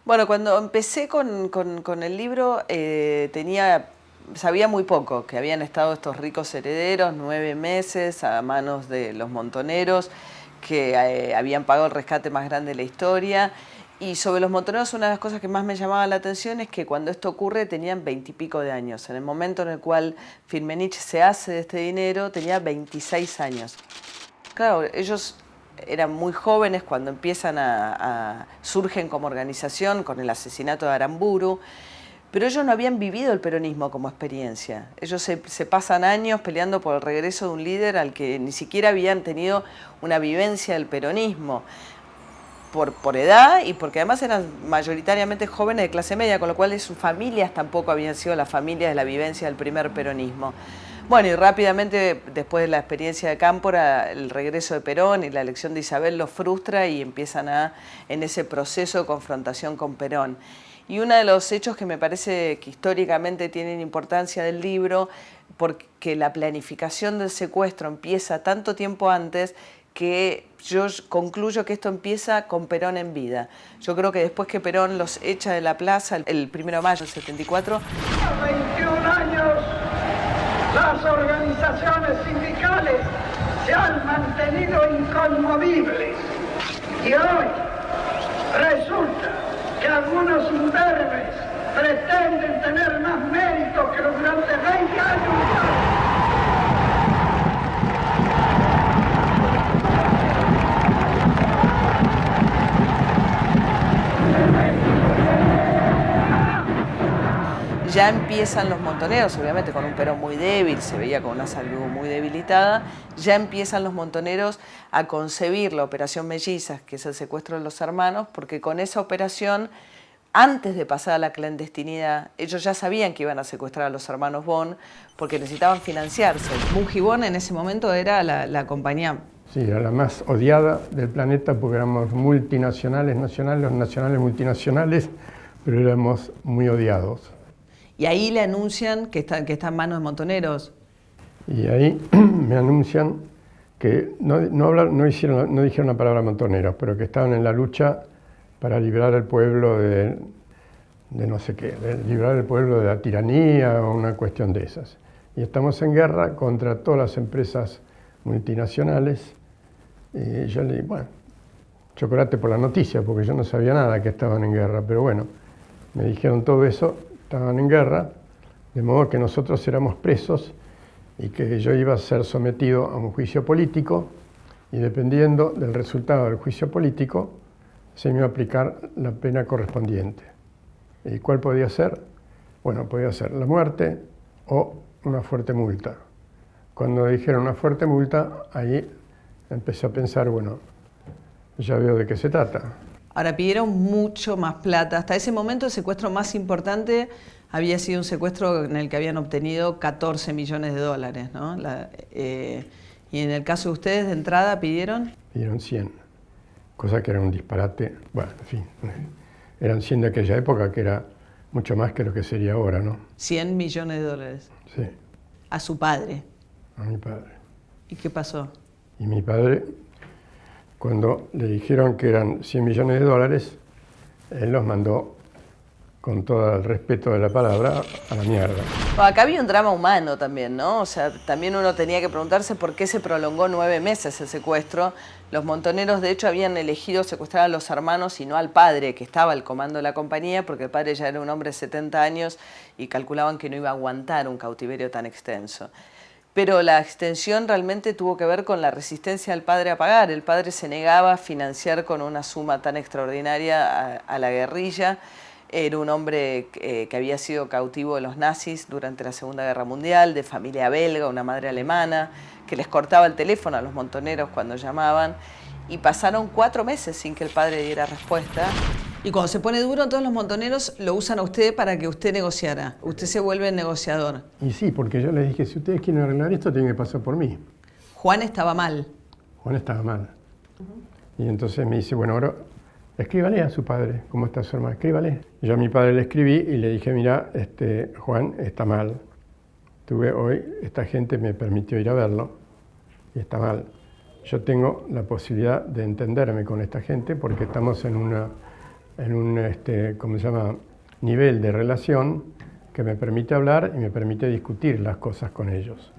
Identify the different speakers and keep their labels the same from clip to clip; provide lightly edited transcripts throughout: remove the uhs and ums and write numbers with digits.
Speaker 1: Bueno, cuando empecé con el libro sabía muy poco, que habían estado estos ricos herederos 9 meses a manos de los montoneros, que habían pagado el rescate más grande de la historia. Y sobre los montoneros, una de las cosas que más me llamaba la atención es que cuando esto ocurre tenían 20 y pico de años. En el momento en el cual Firmenich se hace de este dinero, tenía 26 años. Claro, ellos eran muy jóvenes cuando surgen como organización con el asesinato de Aramburu, pero ellos no habían vivido el peronismo como experiencia. Ellos se pasan años peleando por el regreso de un líder al que ni siquiera habían tenido una vivencia del peronismo, por edad y porque además eran mayoritariamente jóvenes de clase media, con lo cual sus familias tampoco habían sido las familias de la vivencia del primer peronismo. Bueno, y rápidamente, después de la experiencia de Cámpora, el regreso de Perón y la elección de Isabel los frustra y empiezan en ese proceso de confrontación con Perón. Y uno de los hechos que me parece que históricamente tienen importancia del libro, porque la planificación del secuestro empieza tanto tiempo antes, que yo concluyo que esto empieza con Perón en vida. Yo creo que después que Perón los echa de la plaza el 1 de mayo del 74...
Speaker 2: 21 años las organizaciones sindicales se han mantenido inconmovibles y hoy resulta que algunos imberbes pretenden tener más mérito que durante 20 años.
Speaker 1: Ya empiezan los montoneros, obviamente con un Perón muy débil, se veía con una salud muy debilitada, ya empiezan los montoneros a concebir la operación Mellizas, que es el secuestro de los hermanos, porque con esa operación, antes de pasar a la clandestinidad, ellos ya sabían que iban a secuestrar a los hermanos Bon, porque necesitaban financiarse. Bunge y Bon en ese momento era la compañía.
Speaker 3: Sí, era la más odiada del planeta porque éramos multinacionales, nacionales, los nacionales multinacionales, pero éramos muy odiados.
Speaker 1: Y ahí le anuncian que está en manos de montoneros.
Speaker 3: Y ahí me anuncian que no dijeron la palabra montoneros, pero que estaban en la lucha para librar al pueblo de no sé qué, de librar al pueblo de la tiranía o una cuestión de esas. Y estamos en guerra contra todas las empresas multinacionales. Y yo le dije, bueno, chocolate por la noticia, porque yo no sabía nada que estaban en guerra, pero bueno, me dijeron todo eso. Estaban en guerra, de modo que nosotros éramos presos y que yo iba a ser sometido a un juicio político y dependiendo del resultado del juicio político se me iba a aplicar la pena correspondiente. ¿Y cuál podía ser? Bueno, podía ser la muerte o una fuerte multa. Cuando dijeron una fuerte multa, ahí empecé a pensar, bueno, ya veo de qué se trata.
Speaker 1: Ahora pidieron mucho más plata. Hasta ese momento el secuestro más importante había sido un secuestro en el que habían obtenido 14 millones de dólares, ¿no? Y en el caso de ustedes, de entrada, ¿pidieron?
Speaker 3: Pidieron 100, cosa que era un disparate. Bueno, en fin, eran 100 de aquella época, que era mucho más que lo que sería ahora, ¿no?
Speaker 1: 100 millones de dólares.
Speaker 3: Sí.
Speaker 1: A su padre.
Speaker 3: A mi padre.
Speaker 1: ¿Y qué pasó?
Speaker 3: Y mi padre, cuando le dijeron que eran 100 millones de dólares, él los mandó, con todo el respeto de la palabra, a la mierda.
Speaker 1: Bueno, acá había un drama humano también, ¿no? O sea, también uno tenía que preguntarse por qué se prolongó 9 meses el secuestro. Los montoneros, de hecho, habían elegido secuestrar a los hermanos y no al padre, que estaba al comando de la compañía, porque el padre ya era un hombre de 70 años y calculaban que no iba a aguantar un cautiverio tan extenso. Pero la extensión realmente tuvo que ver con la resistencia del padre a pagar. El padre se negaba a financiar con una suma tan extraordinaria a la guerrilla. Era un hombre que había sido cautivo de los nazis durante la Segunda Guerra Mundial, de familia belga, una madre alemana, que les cortaba el teléfono a los montoneros cuando llamaban. Y pasaron 4 meses sin que el padre diera respuesta. Y cuando se pone duro, todos los montoneros lo usan a usted para que usted negociara. Usted se vuelve negociador.
Speaker 3: Y sí, porque yo les dije, si ustedes quieren arreglar esto, tienen que pasar por mí.
Speaker 1: Juan estaba mal.
Speaker 3: Juan estaba mal. Y entonces me dice, bueno, ahora escríbale a su padre, ¿cómo está su hermano? Escríbale. Yo a mi padre le escribí y le dije, mira, Juan está mal. Esta gente me permitió ir a verlo y está mal. Yo tengo la posibilidad de entenderme con esta gente porque estamos en una ¿cómo se llama?, nivel de relación que me permite hablar y me permite discutir las cosas con ellos.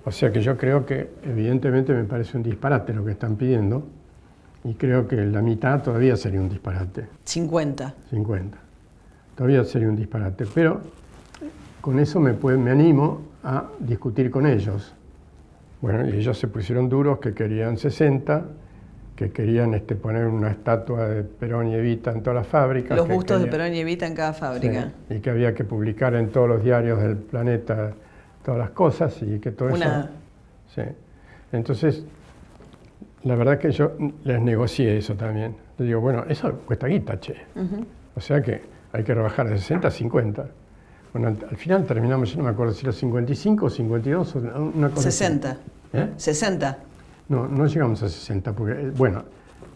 Speaker 3: O sea que yo creo que evidentemente me parece un disparate lo que están pidiendo y creo que la mitad todavía sería un disparate.
Speaker 1: 50.
Speaker 3: 50. Todavía sería un disparate, pero con eso me animo a discutir con ellos. Bueno, y ellos se pusieron duros que querían 60, que querían poner una estatua de Perón y Evita en todas las fábricas.
Speaker 1: Los bustos de Perón y Evita en cada fábrica.
Speaker 3: Sí, y que había que publicar en todos los diarios del planeta todas las cosas y que todo eso... Sí. Entonces, la verdad que yo les negocié eso también. Les digo, bueno, eso cuesta guita, che. O sea que hay que rebajar de 60 a 50. Bueno, al final terminamos, yo no me acuerdo si era 55 o 52 o una cosa
Speaker 1: 60.
Speaker 3: Así. ¿Eh?
Speaker 1: 60.
Speaker 3: No, no llegamos a 60, porque, bueno,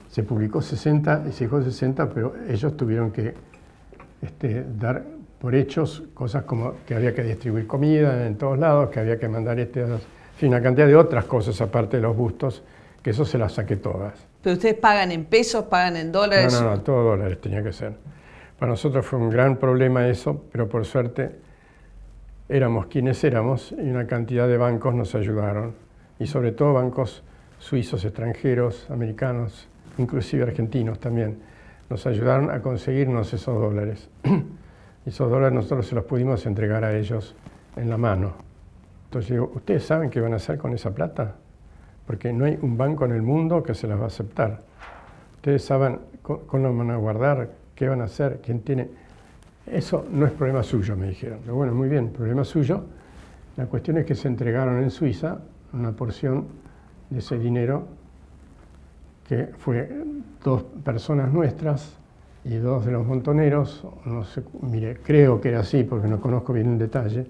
Speaker 3: se publicó 60 y se dijo 60, pero ellos tuvieron que dar por hechos cosas como que había que distribuir comida en todos lados, que había que mandar en fin, una cantidad de otras cosas aparte de los bustos, que eso se las saqué todas.
Speaker 1: ¿Pero ustedes pagan en pesos, pagan en dólares?
Speaker 3: No, todo dólares tenía que ser. Para nosotros fue un gran problema eso, pero por suerte éramos quienes éramos y una cantidad de bancos nos ayudaron, y sobre todo bancos suizos, extranjeros, americanos, inclusive argentinos también, nos ayudaron a conseguirnos esos dólares. Esos dólares nosotros se los pudimos entregar a ellos en la mano. Entonces digo, ¿ustedes saben qué van a hacer con esa plata? Porque no hay un banco en el mundo que se las va a aceptar. Ustedes saben cómo lo van a guardar, qué van a hacer, quién tiene... Eso no es problema suyo, me dijeron. Pero bueno, muy bien, problema suyo. La cuestión es que se entregaron en Suiza una porción de ese dinero que fue 2 personas nuestras y 2 de los montoneros, no sé, mire, creo que era así porque no conozco bien el detalle,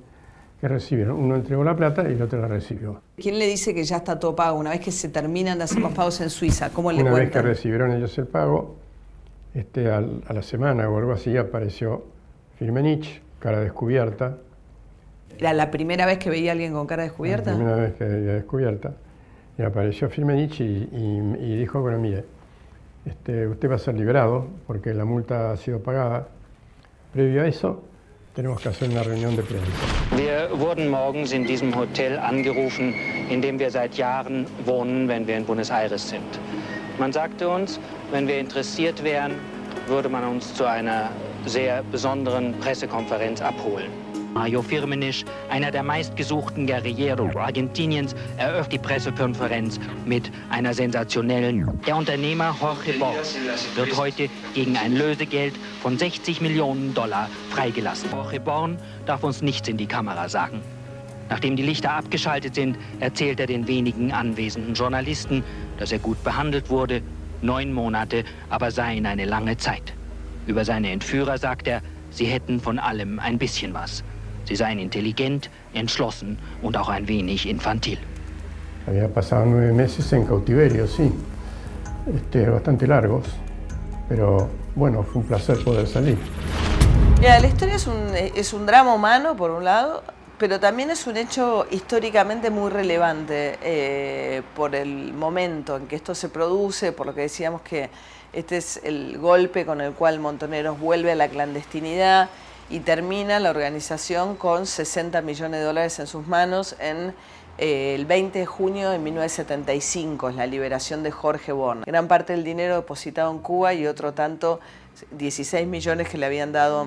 Speaker 3: que recibieron. Uno entregó la plata y el otro la recibió.
Speaker 1: ¿Quién le dice que ya está todo pago? Una vez que se terminan de hacer los pagos en Suiza, ¿cómo le cuentan?
Speaker 3: Una vez que recibieron ellos el pago, a la semana o algo así apareció Firmenich, cara descubierta.
Speaker 1: ¿Era la primera vez que veía a alguien con cara descubierta?
Speaker 3: La primera vez que veía descubierta. Y apareció Firmenich y dijo, bueno, mire, usted va a ser liberado porque la multa ha sido pagada. Previo a eso, tenemos que hacer una reunión de prensa.
Speaker 4: Wir wurden morgens in diesem Hotel angerufen, in dem wir seit Jahren wohnen, wenn wir in Buenos Aires sind. Man sagte uns, wenn wir interessiert wären, würde man uns zu einer sehr besonderen Pressekonferenz abholen. Mario Firmenich, einer der meistgesuchten Guerilleros Argentiniens, eröffnet die Pressekonferenz mit einer sensationellen. Der Unternehmer Jorge Born wird heute gegen ein Lösegeld von 60 Millionen Dollar freigelassen. Jorge Born darf uns nichts in die Kamera sagen. Nachdem die Lichter abgeschaltet sind, erzählt er den wenigen anwesenden Journalisten, dass er gut behandelt wurde, 9 Monate, aber seien eine lange Zeit. Über seine Entführer sagt er, sie hätten von allem ein bisschen was. Sie seien intelligent, entschlossen und auch ein wenig infantil.
Speaker 3: Había pasado 9 meses en cautiverio, sí, bastante largos, pero bueno, fue un placer poder salir.
Speaker 1: Mira, la historia es un drama humano, por un lado, pero también es un hecho históricamente muy relevante por el momento en que esto se produce, por lo que decíamos que este es el golpe con el cual Montoneros vuelve a la clandestinidad y termina la organización con 60 millones de dólares en sus manos en el 20 de junio de 1975, es la liberación de Jorge Born. Gran parte del dinero depositado en Cuba y otro tanto, 16 millones que le habían dado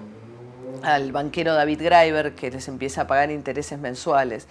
Speaker 1: al banquero David Graeber, que les empieza a pagar intereses mensuales.